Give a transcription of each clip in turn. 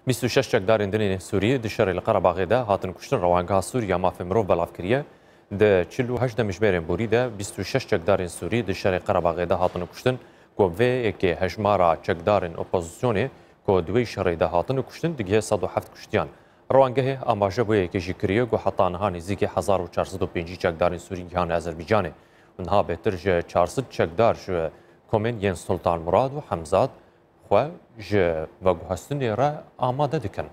26 çekdarên dinên Sûriyê di şerê li Qerebağê de hatin kuştin rewangeha Sûriya mafê mirov belav kiriye. Di 48 demîjberên borî de 26 çekdarên Sûrî di şerê Qerebağê de hatin kuştin ku vê yekê hejmara çekdarên opozisyonê ku di wê şerê de hatin kuştin digihe 107 kuştiyan. Rewangehê amaje bû yekê jî kiriye ku heta niha nêzîkî 1405 çekdarên Sûrî gihane Azerbaycanê. Niha bêtir ji 400 çekdar ji komên yên Sultan Murad û Hemzat xwe ji veguhestinê re amade dikin.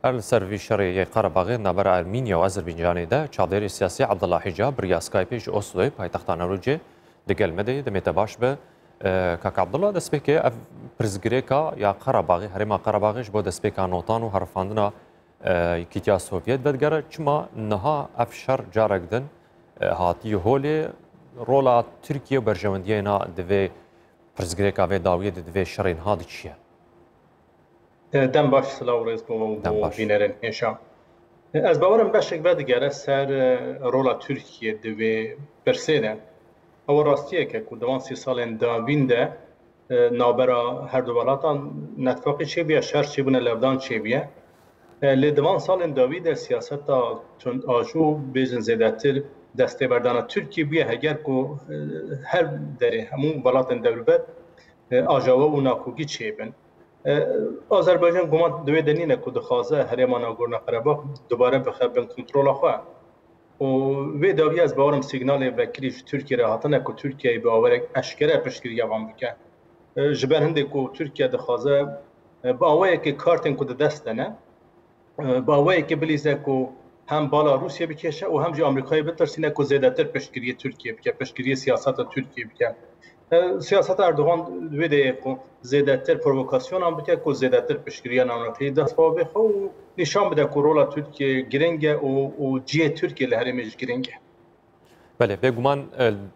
Her li ser vî şerê yê Qerebağê navbera Ermînya û Azerbaycanê de çavdêrê siyasî Abdullah Hicab biriya Skypeê ji Osloyê paytexta Newrocê di gel Medeyê dimête baş be. Kaka Abdullah destpêkê ev pirzgirêka ya Qerebağê herêma Qerebağê ji bo destpêka notan û herfandina Yekîtiya Sovyet vedgere çima niha ev şer carek din hatiye holê rola Tirkiye berjewendiyê na divê pirzgirêka vê dawiyê de divê şerên hadî çi ye? Dem baş silav rêz bû bînerên hêşa. Ez bawerim beşek vedigere ser rola Tirkiye divê pirsê de. Ew rastiyek ku devan sî salên davîn de navbera her du welatan netfaqê çêbiye şer çêbûne levdan çêbiye. Lê divan salên davî de siyaseta tundajû bêjin zêdetir destêberdana Tirkiye bûye heger ku her derê hemû welatên dewlber ajava û nakûkî çêbin. Azerbaycan guman divê denîne ku dixwaze herêma Nagorno-Karabakh dubare bixebin kontrola xwe. û vê dawiya ez bawerim signalê vekirî ji Tirkiye re hatine ku Tirkiyeyê bi awerek eşkere piştgiriya wan bike. Ji ber hindê ku Tirkiye dixwaze bi awayekê kartên ku di dest de ne bi awayekê bilîze ku hem bala Rûsya bikêşe û hem jî Amerîkayê bitirsîne ku zêdetir piştgiriyê Tirkiye bike, piştgiriyê siyaseta Tirkiye bike. Siyaseta Erdogan wê de ku zêdetir provokasyonan bike ku zêdetir piştgiriya navnetiyê dest bixe û nîşan bide ku rola Tirkiye giring e û ciyê Tirkiye li herêmê jî giring e. Belê bêguman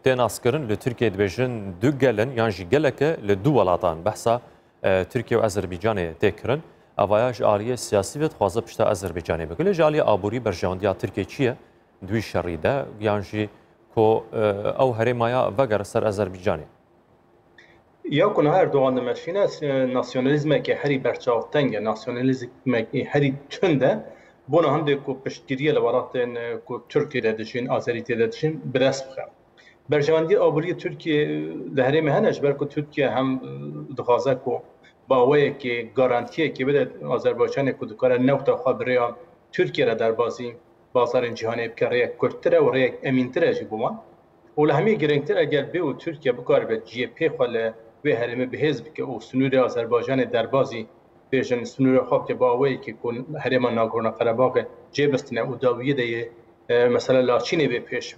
tên askirin li Tirkiye dibêjin du gelin yan jî geleke li du welatan behsa Tirkiye û Azerbaycanê tê kirin. Avaya ji aliyê siyasî ve dixwaze pişta Azerbaycanê bike. Lê ji aliyê aborî berjewendiya Tirkiye çi ye? Duî şerî de yan jî ku ew herêmaya vegere ser Azerbaycanê. Ya ku niha Erdogan dimeşîne nasyonalizmekê herî berçavteng e, nasyonalizmekê herî tund e, bona hindê ku piştgiriye li welatên ku Tirkiye de dijîn, Azerîtê de dijîn bi dest bixe. Berjewendiya aborî Tirkiye li herêmê hene ji ber ku Tirkiye hem dixwaze ku bi awayekê garantiyekê bide Azerbaycanê ku dikare newta xwe bi rêya Tirkiye re derbasî bazarên cîhanê bike rêyek kurttir e û rêyek emîntir e jî bû wan. û li hemî girîngtir eger bê û Tirkiye bikare be ciyê xwe li wê herêmê bihêz bike û sunûrê Azerbaycanê derbasî bêjin sunûrê xwe bike bi awayekê ku herêma Nagorno-Karabakhê cêbistine û dawiyê de yê mesela Laçînê bê pêş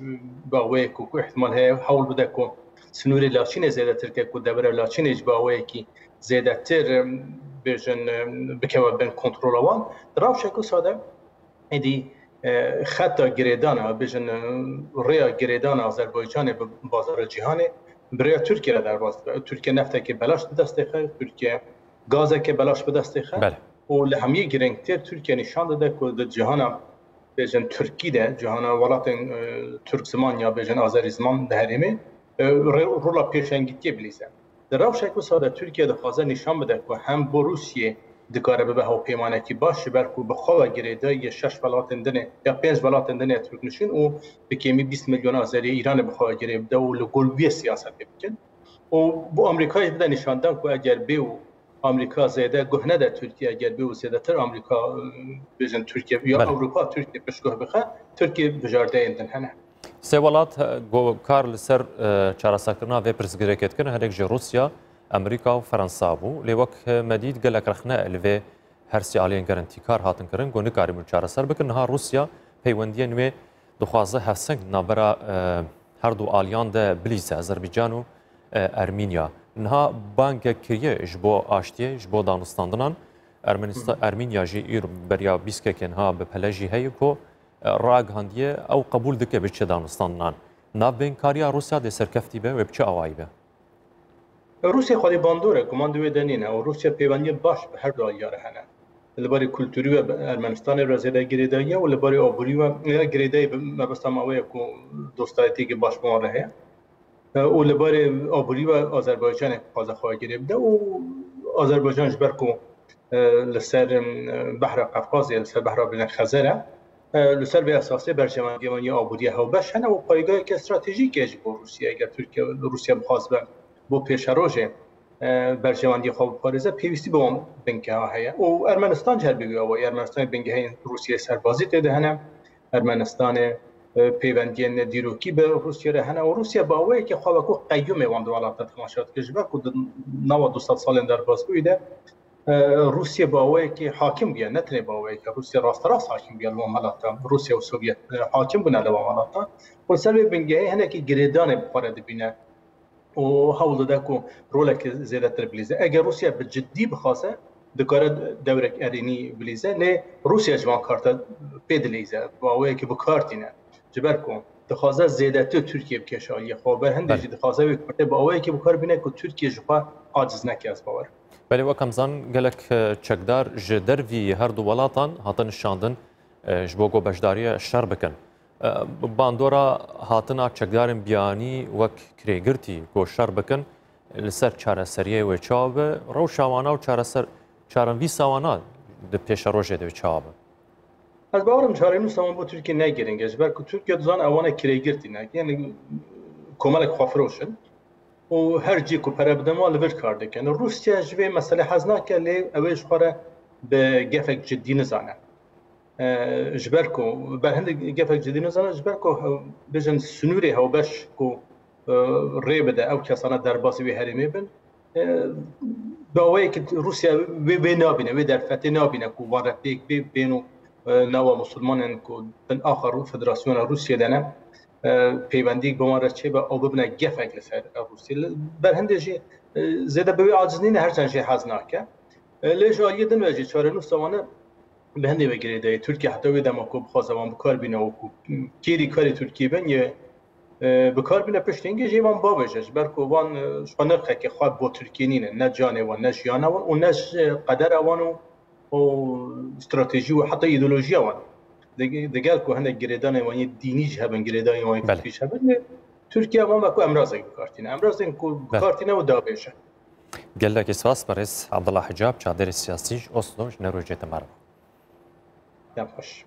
bi awayekê ku ihtimal heye hewl bide ku sunûrê Laçînê zêdetir ke ku devre Laçînê jî bi awayekî zêdetir bêjin bikeve bin kontrola wan. Di rewşeke sade êdî xeta girêdana bêjin rêya girêdana Azerbaycanê bi bazara cîhanê bi rêya Tirkiye re derbas dibe. Tirkiye neftekê belaş bi destê xe, Tirkiye gazekê belaş bi destê xe û li hemî girîngtir Tirkiye nîşan dide ku di cîhana bêjin Tirkî de cîhana welatên Türk ziman ya bêjin Azerî ziman di herêmê rola pêşengîtiye bilîze. Di rewşeke sade Tirkiye dixwaze nîşan bide ku hem bo Rûsyê dikare bibe hawpêmanekî baş ji ber ku bi xwe ve girêdayî şeş welatên dinê ya pênc welatên dinê Türknişîn û bi kêmî 20 milyon Azerî Îranê bi xwe ve girê bide û li gul vê siyasetê bikin. û bu Amerîkayê bide nîşandan ku eger bê û Amerîka zêde guh nede Tirkiye eger bê û zêdetir Amerîka bêjin Tirkiye ya Ewropa Tirkiye piştguh bixe Tirkiye bijardeyên din hene. Sê welat kar li ser çareserkirina vê pirsgirêkê dikin herek ji Rusya, Amerîka û Fransa bû. Lê wek me dît gelek rexne li vê her sî aliyên gerentîkar hatin kirin ku nikarîbûn çareser bikin. Niha Rusya peywendiyên wê dixwaze hevseng navbera her du aliyan de bilîze Azerbaycan û Ermînya. Niha bankek kiriye ji bo aştiyê ji bo danistandinan Ermînya jî îro beriya bîskekên ha bi pele jî heye ku ragihandiye ew qebûl dike biçe danistandinan. Navbênkariya Rusya dê serkeftî be wê biçe awayî be. Rusya xwedî bandor e guman divê denîne û Rusya peyvendiye baş bi her du aliyê re hene. لباری کلتوری و ارمنستان را زیاده گریداییه و لباری آبوری و گریدایی مبستم اوه کو دوستایتی که باش بماره و لباری آبوری و آذربایجان پازه خواه گرفته و آذربایجان جبر کو لسر بحر قفقاز یا لسر بحر بین خزره لسر به اساسی برجمندی آبوری ها و بش هنه و پایگاه که استراتژیک اج با روسیه اگر ترکیه روسیه بخواست با پیش روژه برجمندی خواب پاریزه پیوستی به اون بنگه ها هیا و ارمنستان جهر بگویا و ارمنستان بنگه های روسیه سربازی تده هنه ارمنستان پیوندی دیروکی به روسیه ره هنه و روسیه با اوه که خواب کو قیوم وان دولت تماشات کشبه که 9200 سال در باز بوده روسیه با اوه که حاکم بیا نتنه با اوه که روسیه راست حاکم بیا لوامالاتا روسیه و سوویت حاکم بنا لوامالاتا و سر بنگه هنه که گریدان بخورد بینه و حول ده کو رولک زیاده تر بلیزه اگر روسیه به جدی بخواسته دکاره دورک ارینی بلیزه نه روسیه جوان کارت پیدلیزه با اوه که بکارتینه جبر کن دخواسته زیاده ترکیه بکشالی خوب هندی دخواسته بکارت با اوه که بکار بینه که ترکیه جوان عاجز نکی از باور بله وکم زن گلک چکدار جدر وی هر دو ولاتان هاتن شاندن جبوگو بشداری شر بکن باندورا هاتنا چکدارن بیانی وک کریگرتی گو شر بکن لسر چاره سریه و چاوه رو شوانا و چارن وی سوانا ده پیش روژه ده چاوه از باورم چاره نو سامان با ترکیه نگیرنگ اجبر که ترکیه دوزان اوانه کریگرتی نه یعنی کمالک خوافروشن و هر جی کو پره بدم ولی ور کار دکن روسیه جوی مسئله حزناکه لی اویش خوره به گفک جدی نزانه جبر کو بر هند گفک جدی نزانه جبر کو بجن سنوری ها بش کو ری بده او کسانه در باسی وی هریمی بن با وی که روسیه وی نابینه وی در فتح نابینه کو وارد بیک بینو نوا مسلمانن کو بن آخر فدراسیون روسیه دنه پیوندی بماره چه با او ببنه گفک لسر روسیه بر هندجی زیاده به عاجزنین هر چند شی حزناکه لیش آلیه دن وجه چاره نو سوانه به هنده بگیره ترکیه حتی وی دماکو بخواستوان بکار بینه و کیری کاری ترکیه بین یه بکار بینه پشتینگه جیوان باوشش برکو وان شانرخه که خواب با ترکیه نینه نه جانه وان نه شیانه وان و نه قدر وان و استراتژی و حتی ایدولوژی وان دگل کو هنده گریدان وانی دینیش هبن گریدان وانی ترکیش هبن ترکیه وان بکو امرازه بکارتینه امرازه کو بکارتینه و دابشه گلک اسفاس برس عبدالله حجاب چادر سیاسیش اصلوش نروجه تمارو خوش